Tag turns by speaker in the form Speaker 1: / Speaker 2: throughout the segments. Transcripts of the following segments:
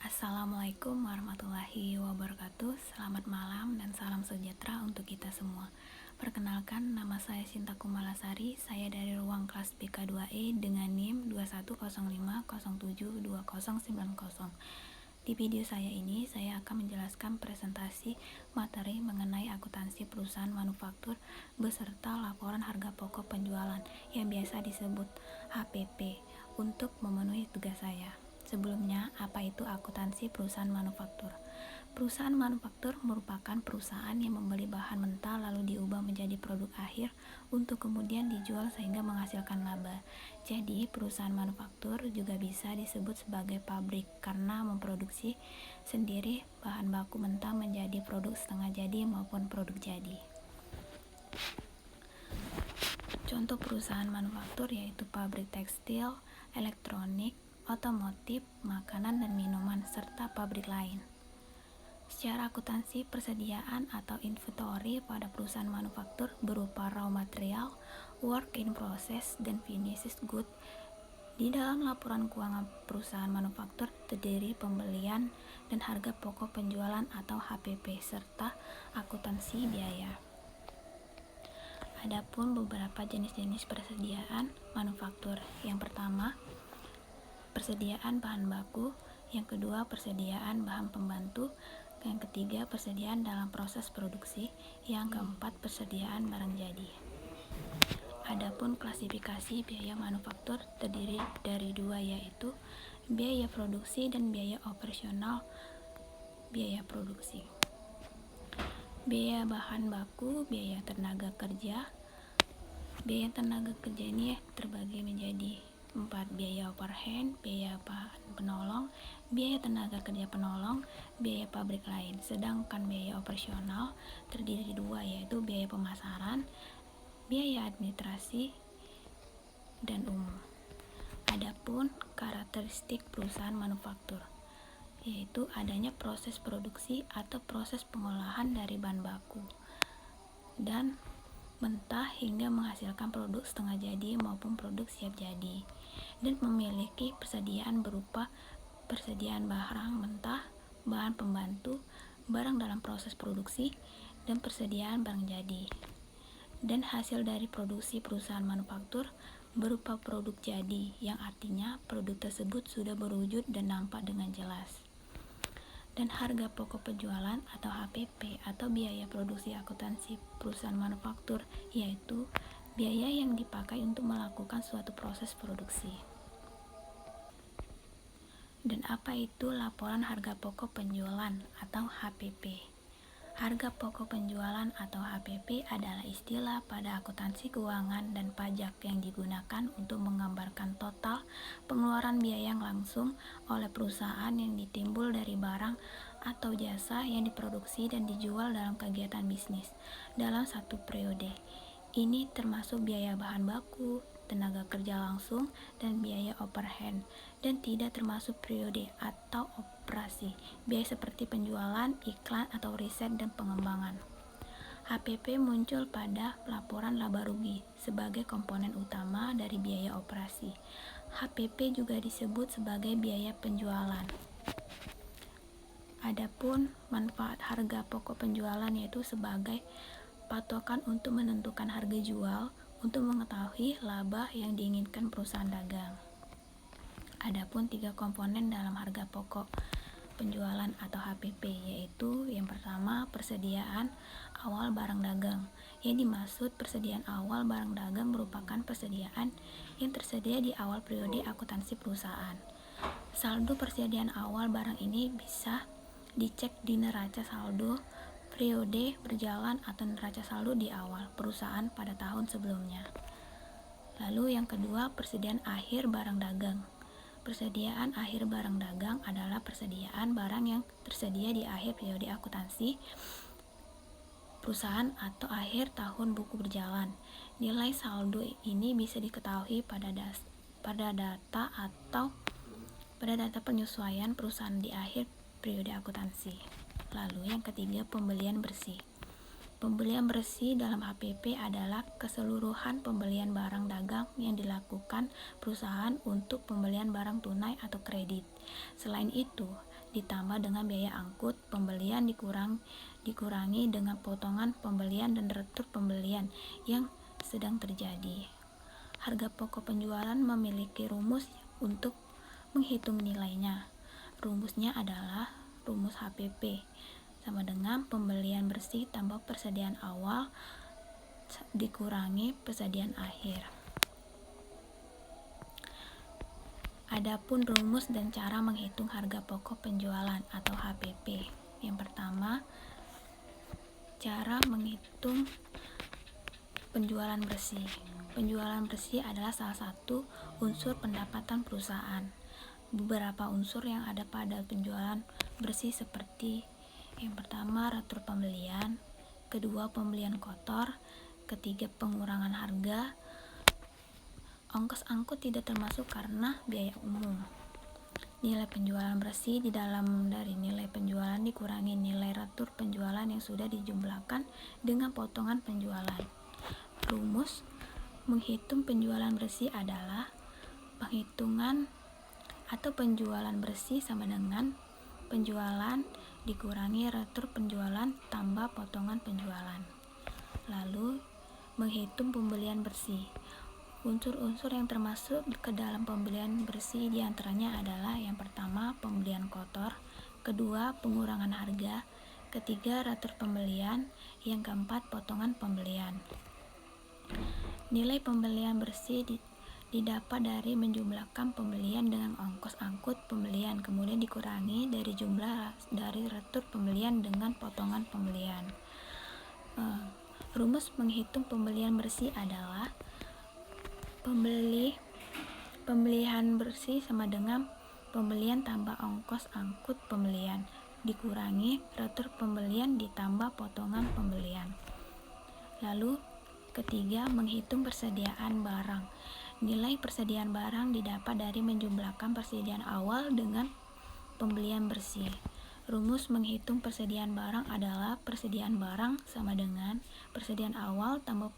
Speaker 1: Assalamualaikum warahmatullahi wabarakatuh. Selamat malam dan salam sejahtera untuk kita semua. Perkenalkan, nama saya Sinta Kumalasari. Saya dari ruang kelas BK2E dengan NIM 2105072090. Di video saya ini, saya akan menjelaskan presentasi materi mengenai akuntansi perusahaan manufaktur beserta laporan harga pokok penjualan yang biasa disebut HPP untuk memenuhi tugas saya. Sebelumnya, apa itu akuntansi perusahaan manufaktur? Perusahaan manufaktur merupakan perusahaan yang membeli bahan mentah lalu diubah menjadi produk akhir untuk kemudian dijual sehingga menghasilkan laba. Jadi, perusahaan manufaktur juga bisa disebut sebagai pabrik karena memproduksi sendiri bahan baku mentah menjadi produk setengah jadi maupun produk jadi. Contoh perusahaan manufaktur yaitu pabrik tekstil, elektronik, otomotif, makanan dan minuman, serta pabrik lain. Secara akuntansi, persediaan atau inventory pada perusahaan manufaktur berupa raw material, work in process, dan finished good. Di dalam laporan keuangan perusahaan manufaktur terdiri pembelian dan harga pokok penjualan atau HPP serta akuntansi biaya. Adapun beberapa jenis-jenis persediaan manufaktur. Yang pertama, persediaan bahan baku, yang kedua persediaan bahan pembantu, yang ketiga persediaan dalam proses produksi, yang keempat persediaan barang jadi. Adapun klasifikasi biaya manufaktur terdiri dari dua, yaitu biaya produksi dan biaya operasional biaya produksi. Biaya bahan baku, biaya tenaga kerja. Biaya tenaga kerja ini terbagi menjadi 4, biaya overhead, biaya bahan penolong, biaya tenaga kerja penolong, biaya pabrik lain. Sedangkan biaya operasional terdiri dari 2, yaitu biaya pemasaran, biaya administrasi, dan umum. Adapun karakteristik perusahaan manufaktur, yaitu adanya proses produksi atau proses pengolahan dari bahan baku dan mentah hingga menghasilkan produk setengah jadi maupun produk siap jadi, dan memiliki persediaan berupa persediaan barang mentah, bahan pembantu, barang dalam proses produksi, dan persediaan barang jadi. Dan hasil dari produksi perusahaan manufaktur berupa produk jadi, yang artinya produk tersebut sudah berwujud dan nampak dengan jelas. Dan harga pokok penjualan atau HPP atau biaya produksi akuntansi perusahaan manufaktur, yaitu biaya yang dipakai untuk melakukan suatu proses produksi. Dan apa itu laporan harga pokok penjualan atau HPP? Harga pokok penjualan atau HPP adalah istilah pada akuntansi keuangan dan pajak yang digunakan untuk menggambarkan total pengeluaran biaya yang langsung oleh perusahaan yang ditimbul dari barang atau jasa yang diproduksi dan dijual dalam kegiatan bisnis dalam satu periode. Ini termasuk biaya bahan baku, tenaga kerja langsung, dan biaya overhead, dan tidak termasuk periode atau operasi, biaya seperti penjualan, iklan, atau riset dan pengembangan. HPP muncul pada laporan laba rugi sebagai komponen utama dari biaya operasi. HPP juga disebut sebagai biaya penjualan. Adapun manfaat harga pokok penjualan yaitu sebagai patokan untuk menentukan harga jual untuk mengetahui laba yang diinginkan perusahaan dagang. Adapun 3 komponen dalam harga pokok penjualan atau HPP, yaitu yang pertama persediaan awal barang dagang. Yang dimaksud persediaan awal barang dagang merupakan persediaan yang tersedia di awal periode akuntansi perusahaan. Saldo persediaan awal barang ini bisa dicek di neraca saldo periode berjalan atau neraca saldo di awal perusahaan pada tahun sebelumnya. Lalu yang kedua, persediaan akhir barang dagang. Persediaan akhir barang dagang adalah persediaan barang yang tersedia di akhir periode akuntansi perusahaan atau akhir tahun buku berjalan. Nilai saldo ini bisa diketahui pada data penyesuaian perusahaan di akhir periode akuntansi. Lalu yang ketiga, pembelian bersih. Pembelian bersih dalam HPP adalah keseluruhan pembelian barang dagang yang dilakukan perusahaan untuk pembelian barang tunai atau kredit. Selain itu, ditambah dengan biaya angkut pembelian dikurangi dengan potongan pembelian dan retur pembelian yang sedang terjadi. Harga pokok penjualan memiliki rumus untuk menghitung nilainya. Rumusnya adalah rumus HPP sama dengan pembelian bersih tambah persediaan awal dikurangi persediaan akhir. Adapun rumus dan cara menghitung harga pokok penjualan atau HPP. Yang pertama, cara menghitung penjualan bersih. Penjualan bersih adalah salah satu unsur pendapatan perusahaan. Beberapa unsur yang ada pada penjualan bersih seperti yang pertama, retur pembelian, kedua, pembelian kotor, ketiga, pengurangan harga. Ongkos angkut tidak termasuk karena biaya umum. Nilai penjualan bersih di dalam dari nilai penjualan dikurangi nilai retur penjualan yang sudah dijumlahkan dengan potongan penjualan. Rumus menghitung penjualan bersih adalah penghitungan atau penjualan bersih sama dengan penjualan dikurangi retur penjualan tambah potongan penjualan. Lalu menghitung pembelian bersih. Unsur-unsur yang termasuk ke dalam pembelian bersih diantaranya adalah yang pertama, pembelian kotor, kedua, pengurangan harga, ketiga, retur pembelian, yang keempat, potongan pembelian. Nilai pembelian bersih didapat dari menjumlahkan pembelian dengan ongkos angkut pembelian, kemudian dikurangi dari jumlah dari retur pembelian dengan potongan pembelian. Rumus menghitung pembelian bersih adalah pembelian bersih sama dengan pembelian tambah ongkos angkut pembelian dikurangi retur pembelian ditambah potongan pembelian. Lalu ketiga, menghitung persediaan barang. Nilai persediaan barang didapat dari menjumlahkan persediaan awal dengan pembelian bersih. Rumus menghitung persediaan barang adalah persediaan barang sama dengan persediaan awal tambah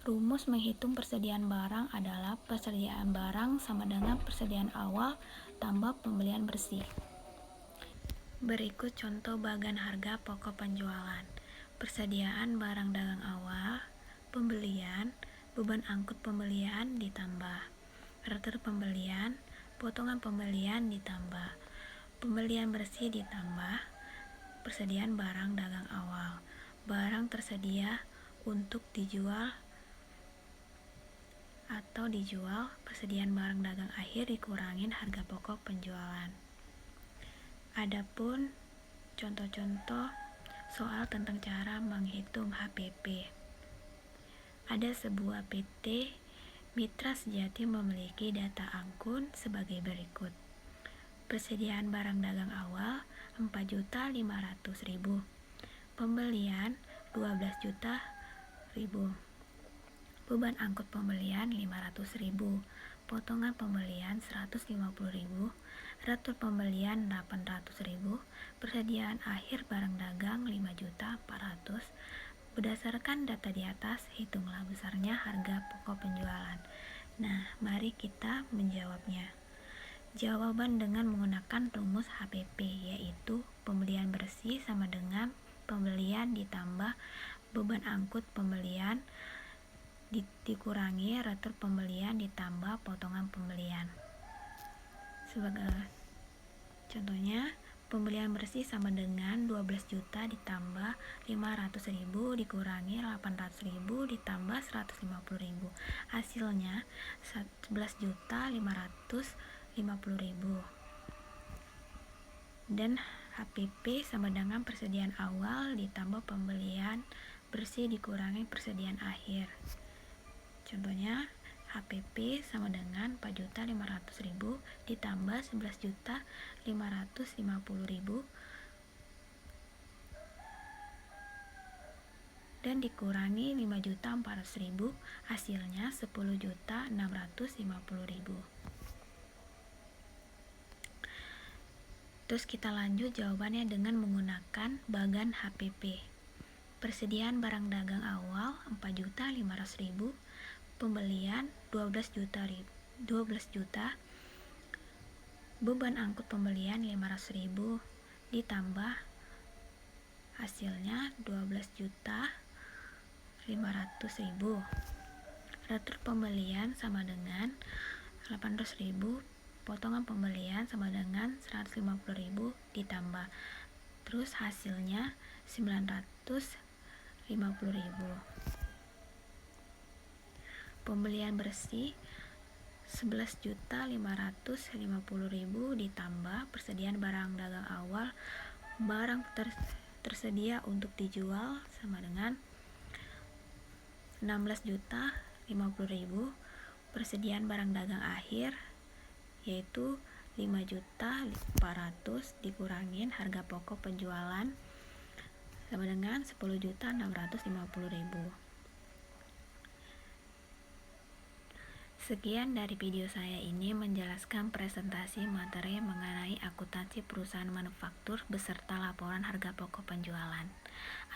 Speaker 1: Rumus menghitung persediaan barang adalah persediaan barang sama dengan persediaan awal tambah pembelian bersih. Berikut contoh bagan harga pokok penjualan. Persediaan barang dagang awal, pembelian, beban angkut pembelian ditambah, retur pembelian, potongan pembelian ditambah, pembelian bersih ditambah, persediaan barang dagang awal, barang tersedia untuk dijual atau dijual, persediaan barang dagang akhir dikurangin harga pokok penjualan. Adapun contoh-contoh soal tentang cara menghitung HPP. Ada sebuah PT Mitra Sejati memiliki data angkut sebagai berikut. Persediaan barang dagang awal 4.500.000, pembelian 12.000.000, beban angkut pembelian 500.000, potongan pembelian 150.000, retur pembelian 800.000, persediaan akhir barang dagang 5.400.000. Berdasarkan data di atas, hitunglah besarnya harga pokok penjualan. Nah, mari kita menjawabnya. Jawaban dengan menggunakan rumus HPP, yaitu pembelian bersih sama dengan pembelian ditambah beban angkut pembelian dikurangi retur pembelian ditambah potongan pembelian. Sebagai contohnya, pembelian bersih sama dengan 12 juta ditambah 500.000 dikurangi 800.000 ditambah 150.000. Hasilnya 11.550.000. Dan HPP sama dengan persediaan awal ditambah pembelian bersih dikurangi persediaan akhir. Contohnya, HPP sama dengan 4.500.000 ditambah 11.550.000 dan dikurangi 5.400.000, hasilnya 10.650.000. Terus kita lanjut jawabannya dengan menggunakan bagan HPP. Persediaan barang dagang awal 4.500.000, pembelian 12 juta, beban angkut pembelian 500.000 ditambah hasilnya 12.500.000. Retur pembelian sama dengan 800.000, potongan pembelian sama dengan 150.000 ditambah, terus hasilnya 950.000. Pembelian bersih 11.550.000 ditambah persediaan barang dagang awal, barang tersedia untuk dijual sama dengan 16.050.000, persediaan barang dagang akhir yaitu 5.400.000 dikurangin harga pokok penjualan sama dengan 10.650.000. Sekian dari video saya ini menjelaskan presentasi materi mengenai akuntansi perusahaan manufaktur beserta laporan harga pokok penjualan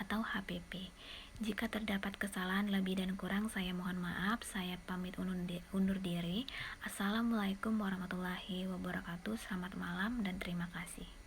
Speaker 1: atau HPP. Jika terdapat kesalahan lebih dan kurang, saya mohon maaf. Saya pamit undur diri. Assalamualaikum warahmatullahi wabarakatuh. Selamat malam dan terima kasih.